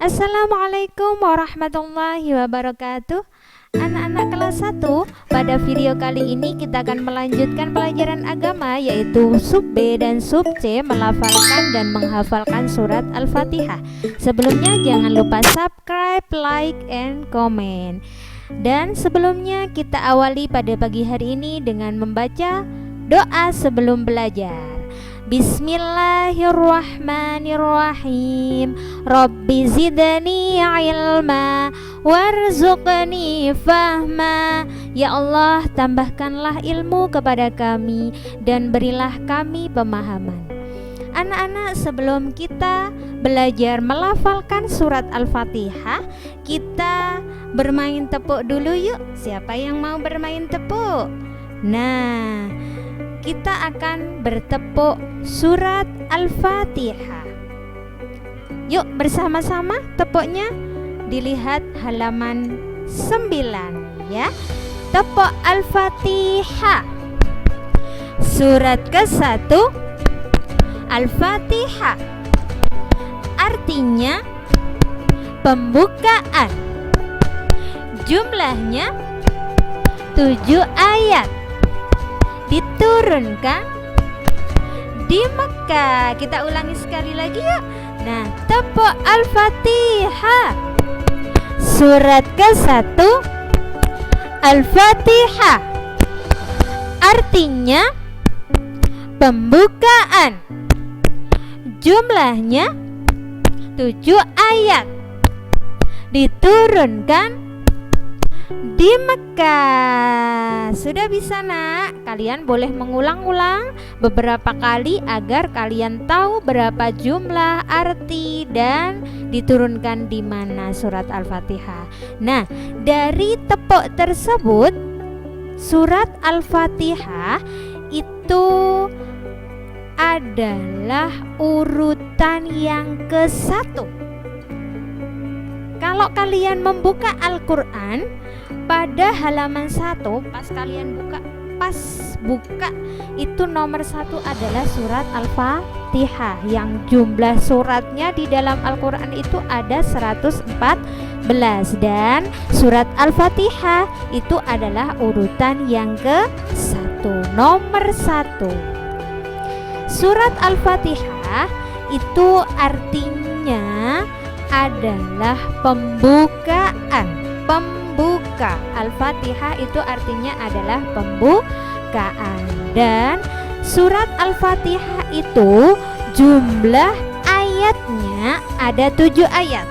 Assalamualaikum warahmatullahi wabarakatuh. Anak-anak kelas 1, pada video kali ini kita akan melanjutkan pelajaran agama, yaitu sub B dan sub C, melafalkan dan menghafalkan surat Al-Fatihah. Sebelumnya jangan lupa subscribe, like, and comment. Dan sebelumnya kita awali pada pagi hari ini dengan membaca doa sebelum belajar. Bismillahirrahmanirrahim. Rabbi zidni ilma warzuqni fahma. Ya Allah, tambahkanlah ilmu kepada kami dan berilah kami pemahaman. Anak-anak, sebelum kita belajar melafalkan surat Al-Fatihah, kita bermain tepuk dulu yuk. Siapa yang mau bermain tepuk? Nah, kita akan bertepuk surat Al-Fatihah. Yuk bersama-sama tepuknya. Dilihat halaman 9 ya. Tepuk Al-Fatihah. Surat ke-1 Al-Fatihah. Artinya pembukaan. Jumlahnya 7 ayat. Diturunkan di Mekah. Kita ulangi sekali lagi yuk. Nah, tepuk Al-Fatihah. Surat ke-1 Al-Fatihah. Artinya pembukaan. Jumlahnya 7 ayat. Diturunkan di Mekah. Sudah bisa nak? Kalian boleh mengulang-ulang beberapa kali agar kalian tahu berapa jumlah, arti, dan diturunkan di mana surat Al-Fatihah. Nah, dari tepuk tersebut, surat Al-Fatihah itu adalah urutan yang ke-1. Kalau kalian membuka Al-Quran pada halaman 1, pas buka itu nomor 1 adalah surat Al-Fatihah, yang jumlah suratnya di dalam Al-Quran itu ada 114, dan surat Al-Fatihah itu adalah urutan yang ke-1, nomor 1. Surat Al-Fatihah itu artinya adalah pembukaan. Pembuka. Al-Fatihah itu artinya adalah pembukaan. Dan surat Al-Fatihah itu jumlah ayatnya ada 7 ayat.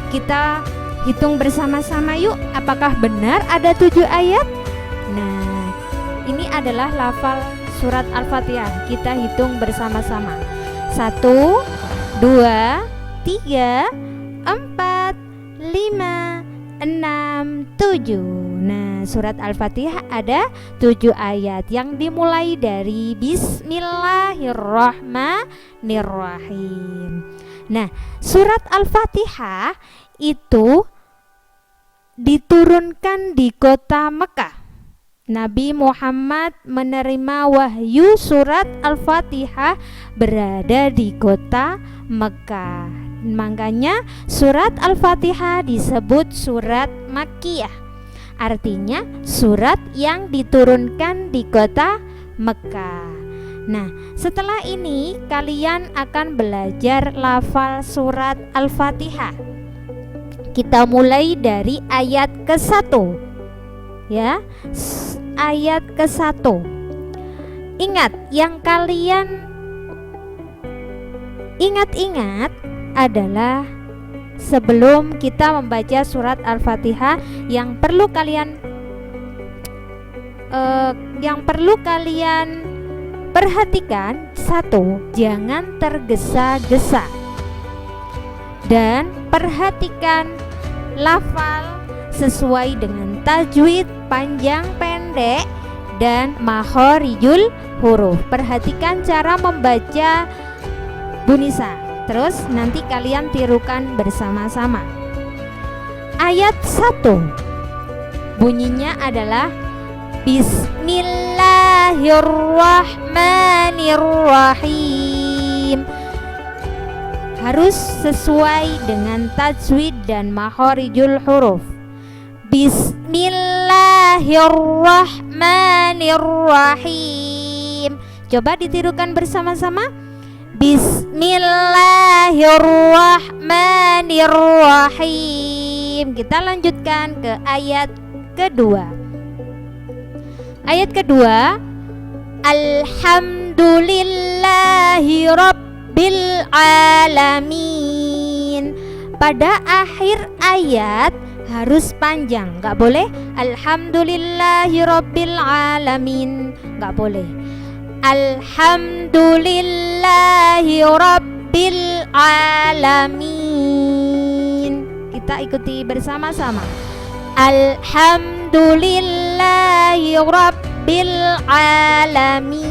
Kita hitung bersama-sama yuk, apakah benar ada 7 ayat? Nah, ini adalah lafal surat Al-Fatihah. Kita hitung bersama-sama. 1, 2, 3, 4, 5, 6, 7. Nah, surat Al-Fatihah ada 7 ayat yang dimulai dari Bismillahirrahmanirrahim. Nah, surat Al-Fatihah itu diturunkan di kota Mekah. Nabi Muhammad menerima wahyu surat Al-Fatihah berada di kota Mekah. Makanya surat Al-Fatihah disebut surat Makkiyah. Artinya surat yang diturunkan di kota Mekah. Nah, setelah ini kalian akan belajar lafal surat Al-Fatihah. Kita mulai dari ayat ke-1 ya. Ayat ke-1. Ingat, yang kalian ingat-ingat adalah sebelum kita membaca surat Al-Fatihah yang perlu kalian perhatikan. 1, jangan tergesa-gesa, dan perhatikan lafal sesuai dengan tajwid, panjang pendek, dan makhorijul huruf. Perhatikan cara membaca bunisa. Terus nanti kalian tirukan bersama-sama. Ayat 1 bunyinya adalah Bismillahirrahmanirrahim. harus sesuai dengan tajwid dan makharijul huruf. Bismillahirrahmanirrahim. Coba ditirukan bersama-sama. Bismillahirrahmanirrahim. Kita lanjutkan ke ayat kedua. Ayat kedua, alhamdulillahi rabbil alamin. Pada akhir ayat harus panjang, nggak boleh alhamdulillahi rabbil alamin, nggak boleh. Alhamdulillahi rabbil alamin. Kita ikuti bersama-sama. Alhamdulillahi rabbil alamin.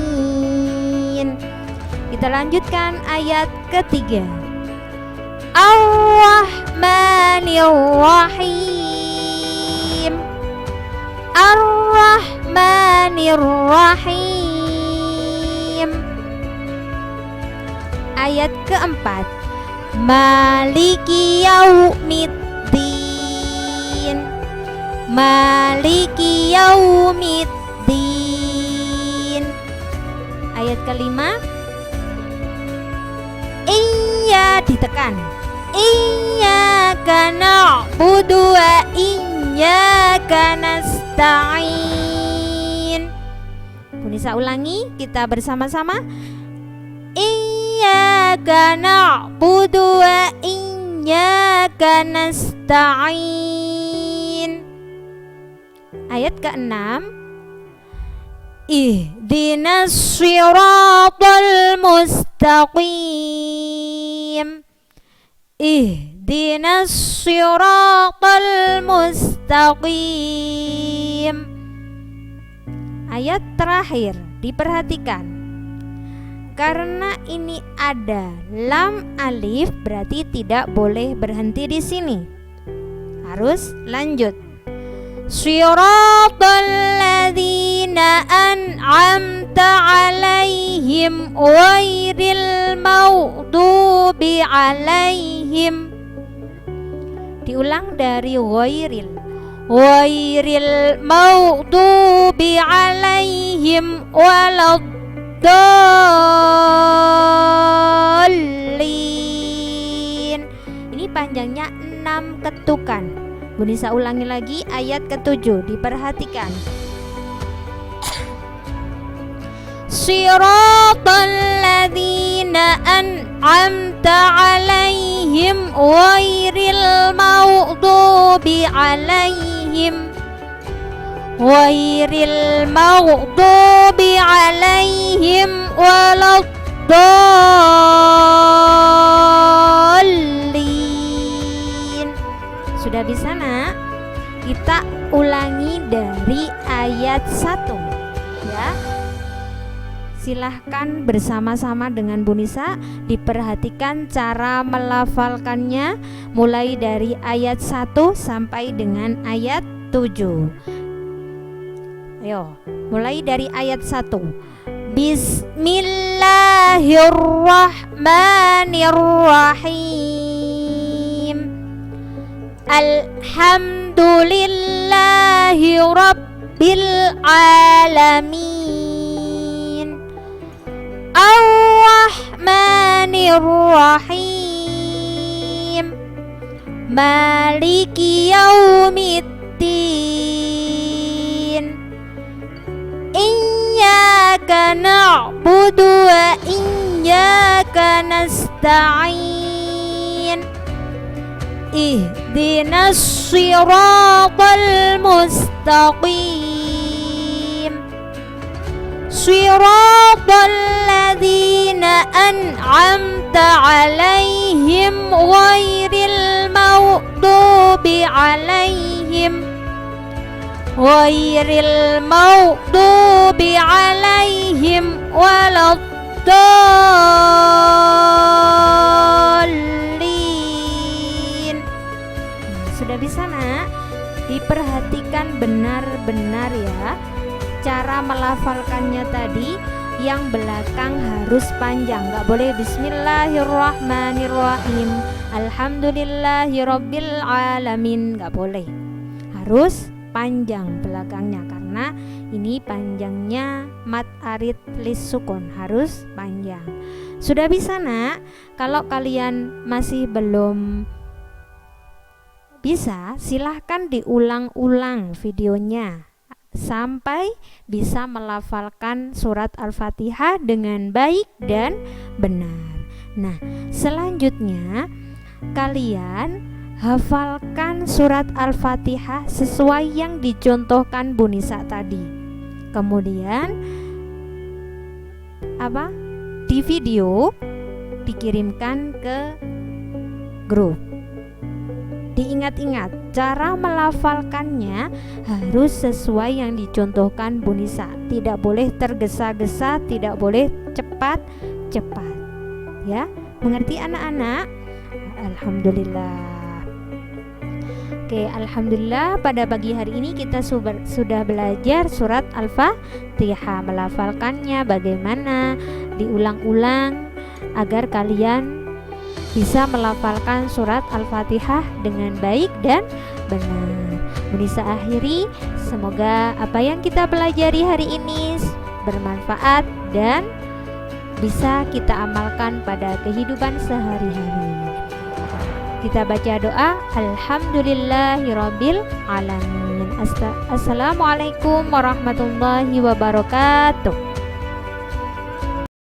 Kita lanjutkan ayat ketiga. Ar-Rahmanir-Rahim. Ar-Rahmanir-Rahim. Ayat keempat. Maliki yaumiddin. Maliki yaumiddin. Ayat kelima. Iya, ditekan. Iyyaka na'budu wa iyyaka nasta'in. Nisa ulangi, kita bersama-sama. Iyyaka na'budu wa iyyaka nasta'in. Ayat ke-6. Ihdinas siratal mustaqim. Ihdinas siratal mustaqim. Ayat terakhir diperhatikan. Karena ini ada lam alif, berarti tidak boleh berhenti di sini. Harus lanjut. Siratal ladzina an'amta 'alaihim ghairil maghdubi 'alaihim. Diulang dari ghairil. Ghairil maghdubi 'alaihim waladdallin. Ini panjangnya 6 ketukan. Bu Nisa ulangi lagi ayat ke-7, diperhatikan. Siratal ladzina an'amta 'alaihim ghairil maghdubi 'alaihim ghairil maghdubi 'alaihim waladdallin. Sudah bisa, Nak? Kita ulangi dari ayat 1 ya. Silahkan bersama-sama dengan Bu Nisa, diperhatikan cara melafalkannya mulai dari ayat 1 sampai dengan ayat 7. Ayo, mulai dari ayat 1. Bismillahirrahmanirrahim. Alhamdulillahi rabbil alamin. Ar-Rahmanir-Rahim. Maliki yaumiddin. Iyyaka na'budu wa iyyaka nasta'in. Ihdinas siratal mustaqim. Siratal ladzina an'amta 'alaihim ghairil maghdubi 'alaihim ghairil maghdubi 'alaihim waladdallin. Sudah bisa, Nak? Diperhatikan benar-benar ya cara melafalkannya tadi. yang belakang harus panjang, nggak boleh Bismillahirrahmanirrahim, Alhamdulillahirabbil alamin, nggak boleh, harus panjang belakangnya karena ini panjangnya mad arid lis sukun, harus panjang. Sudah bisa nak? Kalau kalian masih belum bisa, silahkan diulang-ulang videonya sampai bisa melafalkan surat Al-Fatihah dengan baik dan benar. Nah, selanjutnya kalian hafalkan surat Al-Fatihah sesuai yang dicontohkan Bu Nisa tadi. Kemudian di video dikirimkan ke grup. Diingat-ingat, cara melafalkannya harus sesuai yang dicontohkan Bu Nisa. Tidak boleh tergesa-gesa, tidak boleh cepat-cepat. Ya, mengerti anak-anak? Alhamdulillah. Oke, alhamdulillah pada pagi hari ini kita sudah belajar surat Al-Fatihah. Melafalkannya bagaimana, diulang-ulang agar kalian bisa melafalkan surat Al-Fatihah dengan baik dan benar. Bisa akhiri, semoga apa yang kita pelajari hari ini bermanfaat dan bisa kita amalkan pada kehidupan sehari-hari. Kita baca doa, Alhamdulillahirabbil alamin. Assalamualaikum warahmatullahi wabarakatuh.